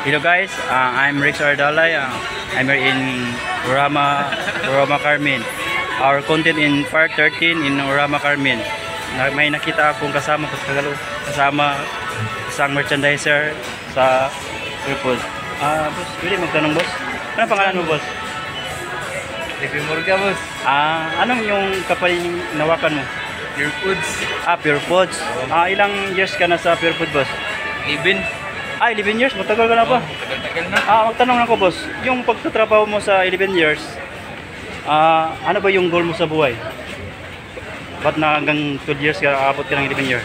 Hello guys, I'm Rex Ardalay. I'm here in Urama Carmen. Our content in part 13 in Urama Carmen. May nakita akong kasama isang merchandiser sa purpose. Boss, pwede magtanong boss? Ano pangalan mo boss? Ribe Murga boss. Anong yung kapaling nawakan mo? Pure Foods. Pure Foods. Ilang years ka na sa Pure Food boss? 11. 11 years? Matagal ka na pa? Tagal na. Magtanong ako boss, yung pagtatrabaho mo sa 11 years, ano ba yung goal mo sa buhay? Ba't na hanggang 2 years ka, aabot ka ng 11 years?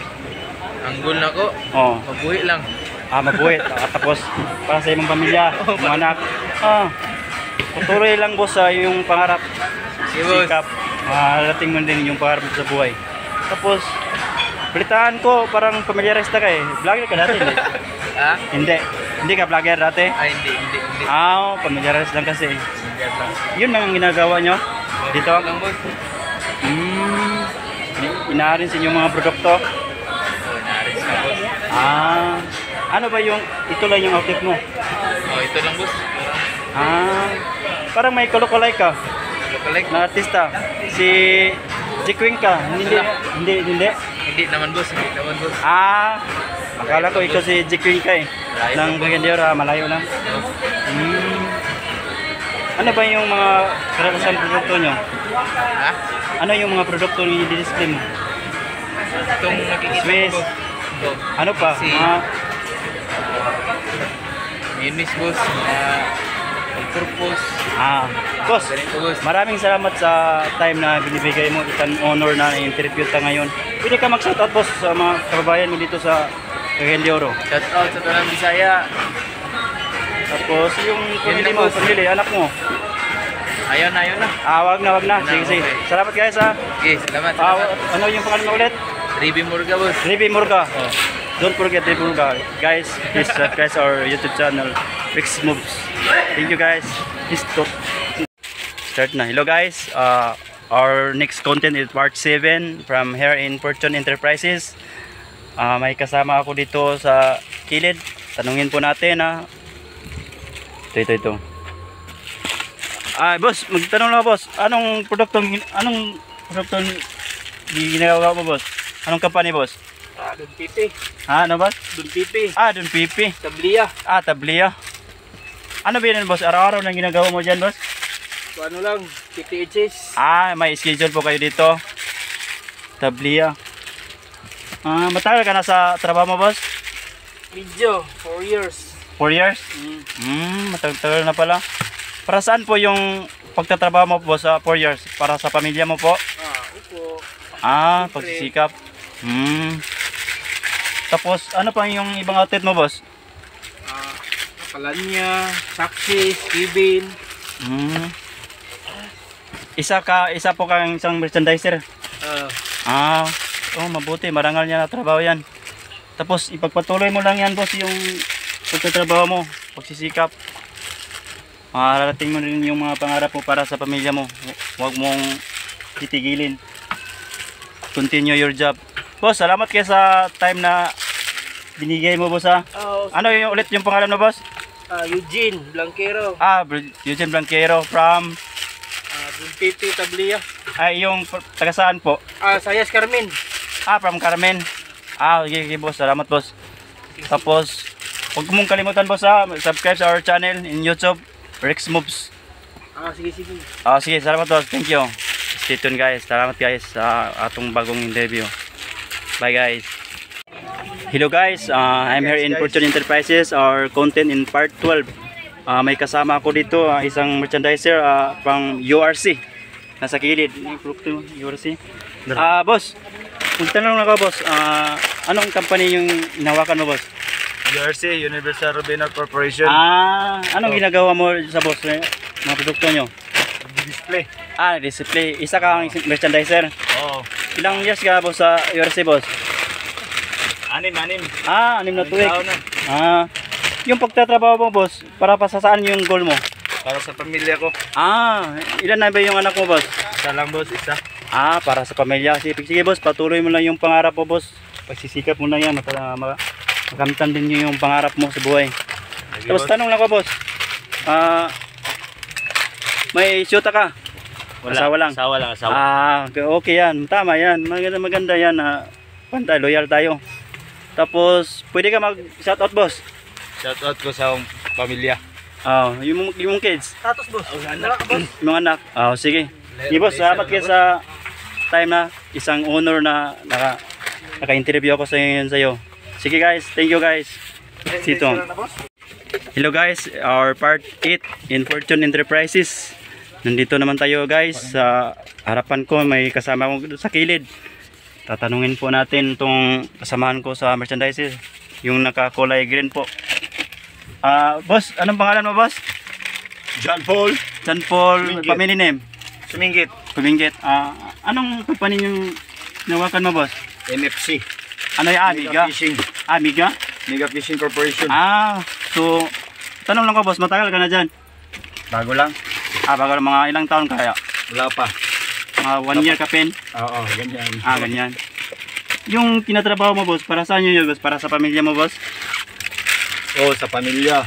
Ang goal na ko, mabuhi lang. Mabuhay. Tapos, para sa imong pamilya, mga anak. Patuloy lang boss sa yung pangarap. Sikap. Rating mo din yung pangarap mo sa buhay. Tapos, balitaan ko, parang pamilyarista ka eh. Vlogger ka dati, hindi? Hindi ka vlogger dati? Hindi. Pamilyarista lang kasi. Yun lang ang ginagawa nyo? Dito? Lang boss. Inaarin sa inyong mga produkto? Naaris na boss. Ano ba yung, ito lang yung outfit mo? Ito lang boss. Parang may kulukulay ka Lokalike. na artista. Si Jikwing ka? Hindi. Hindi naman boss. Akala ko ikaw si Jikwing ka eh. Nang Bagandior, malayo lang. Ano ba yung mga karanasan produkto nyo? Ano yung mga produkto nyo i-display mo? Itong nakikita Swiss. mo boss. Ano pa? Minis boss. Purpose. Boss, Ganito boss. maraming salamat sa time na binibigay mo. It's an honor na na-interview ta ngayon. Pwede ka mag-shoutout boss sa mga kababayan mo dito sa Cagayan de Oro. Shout out sa Tanang Bisaya. Tapos yung pamilya, anak mo. Ayaw na. Wag na. Sige. Okay. Salamat guys ha. Okay, salamat. Ano yung pangalan mo ulit? Ribe Murga boss. Ribe Murga. Don't forget Ribe Murga. Guys, please subscribe our YouTube channel, Rex Moves. Thank you guys. Please start na. Hello guys. Our next content is part 7 from here in Fortune Enterprises. May kasama ako dito sa kilid. Tanungin po natin Ito. Boss, magtanong lang boss. Anong produkto ginagawa mo boss? Anong company boss? Dun Pipi. Ano boss? Dun Pipi. Dun Pipi. Tablia. Tablia. Ano ba yun boss? Araw-araw nang ginagawa mo dyan boss? Ano lang, PTHS. May schedule po kayo dito. Tablia. Matagal ka na sa trabaho mo boss? Medyo, 4 years. 4 years? Matagal na pala. Para saan po yung pagtatrabaho mo po sa 4 years? Para sa pamilya mo po? Upo. Pagsisikap. Tapos, ano pa yung ibang outfit mo, boss? Palanya, Saxis, Kibin. Isa po kang isang merchandiser? Mabuti. Marangal niya na trabaho yan. Tapos, ipagpatuloy mo lang yan, boss, yung pagtatrabaho mo. Pagsisikap. Mararating mo rin yung mga pangarap mo para sa pamilya mo. Huwag mong titigilin. Continue your job. Boss, salamat kayo sa time na binigay mo boss Ano yung ulit yung pangalan mo boss? Eugene Blanquero. Eugene Blanquero from Dun Pipi, Tablia. yung taga saan po? Sayas Carmen. From Carmen. Okay boss, salamat boss. Tapos, huwag mong kalimutan boss subscribe sa our channel in YouTube, Rex Moves. Sige. Sige, salamat boss. Thank you. Stay tuned guys. Salamat guys sa atong bagong interview. Bye guys. Hello guys. I'm here in Fortune Enterprises. Our content in part 12. May kasama ako dito, isang merchandiser from URC. Nasa kilid. URC. Boss, magtanong lang ako boss. Anong company yung inawakan mo boss? URC, Universal Robinor Corporation. Anong ginagawa mo sa boss? Mga produkto nyo? Display. Display. Isa kang merchandiser? Oo. Ilang years ka boss sa URC boss? 6 na tuwik. Yung pagtatrabaho mo boss, para pa sa saan yung goal mo? Para sa pamilya ko. Ilan na ba yung anak mo boss? Isa lang boss, isa. Para sa pamilya. Sige boss, patuloy mo lang yung pangarap mo boss. Pagsisikap mo lang yan para makamtan din yung pangarap mo sa buhay. Sige, Tapos boss. tanong lang ko, boss. May syuta ka? Asawa lang. Asawa lang, asawa. Okay yan. Tama yan. Maganda, maganda yan. Pantay, loyal tayo. Tapos, pwede ka mag-shoutout, boss. Shoutout ko sa pamilya. Yung kids. Status boss. Wala ka boss. Yung mga anak. Sige. Sige, boss. Salamat kayo sa time na isang honor na naka-interview ako sa inyo sa'yo. Sige, guys. Thank you, guys. Sito. Hello, guys. Our part 8 in Fortune Enterprises. Nandito naman tayo, guys. Sa harapan ko, may kasama ko sa kilid. Tatanungin po natin itong kasamahan ko sa merchandises. Yung nakakulay green po. Boss, anong pangalan mo, boss? John Paul. John Paul, Suminggit. family name? Suminggit. Kuminggit. Anong company yung nawakan mo, boss? MFC. Ano yung Amiga? Fishing. Amiga? Mega Fishing Corporation. So, tanong lang ko, boss, matagal ka na dyan? Bago lang. Bago mga ilang taon kaya? Wala pa. 1 year ka pen? Oo, ganyan. Ganyan. Yung tinatrabaho mo, boss, para saan yun, boss? Para sa pamilya mo, boss? Oo, sa pamilya.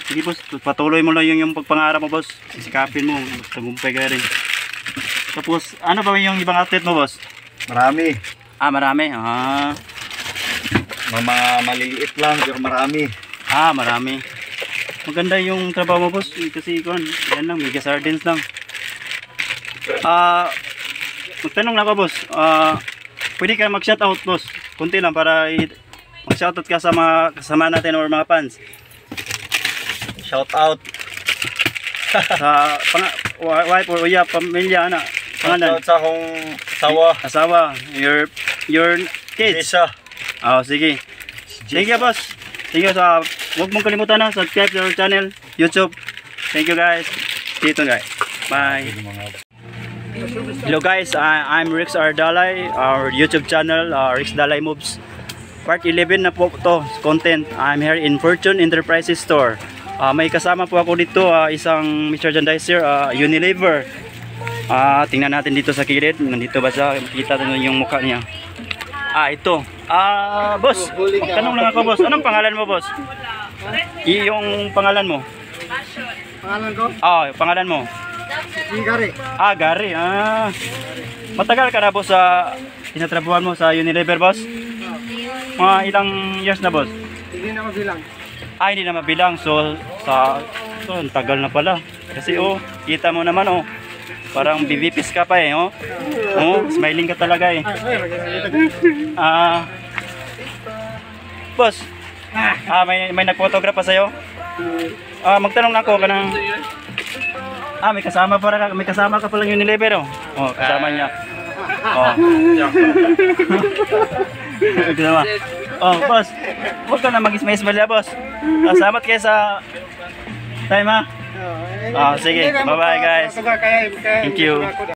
Sige, boss, patuloy mo lang yung pagpangarap mo, boss. Isikapin mo, tagumpay ka rin. Tapos, ano ba yung ibang outlet mo, boss? Marami. Marami. Mga maliliit lang, pero marami. Marami. Maganda yung trabaho mo, boss. Kasi yan lang, mega sardines lang. Magtanong na ako, boss. Pwede ka mag-shoutout, boss. Kunti lang para mag-shoutout ka sa mga kasama natin or mga fans. Shoutout. Sa wife or uya, pamilya, anak. Pangalan. Shoutout sa akong asawa. Asawa. Your kids. Jessa. Sige. Thank you, boss. Thank you. Huwag mong kalimutan na subscribe to our channel, YouTube. Thank you, guys. See you soon, guys. Bye. Hello, guys. I'm Rex Ardalay. Our YouTube channel, Rex Dalay Moves. Part 11 na po to content. I'm here in Fortune Enterprises Store. May kasama po ako dito, isang merchandiser, Unilever. Tingnan natin dito sa kilid. Nandito ba siya? Kita natin yung mukha niya. Ito. Boss, tanong lang ako, boss. Anong pangalan mo, boss? Yung pangalan mo? Pangalan ko? Yung pangalan mo? Gary. Gary. Matagal ka na, boss, sa tinatrabuhan mo sa Unilever, boss? Mga ilang years na, boss? Hindi na mabilang. Hindi na mabilang. So, ang tagal na pala. Kasi, kita mo naman, parang bibipis ka pa, smiling ka talaga, Boss, may nag-photograph pa sa'yo? Magtanong lang ako kanang... may kasama ka palang Unilever, kasama niya. Kasama. Boss, huwag ka na mag-smile, boss. Salamat kayo sa time, ha? Sige, bye-bye, guys. Thank you.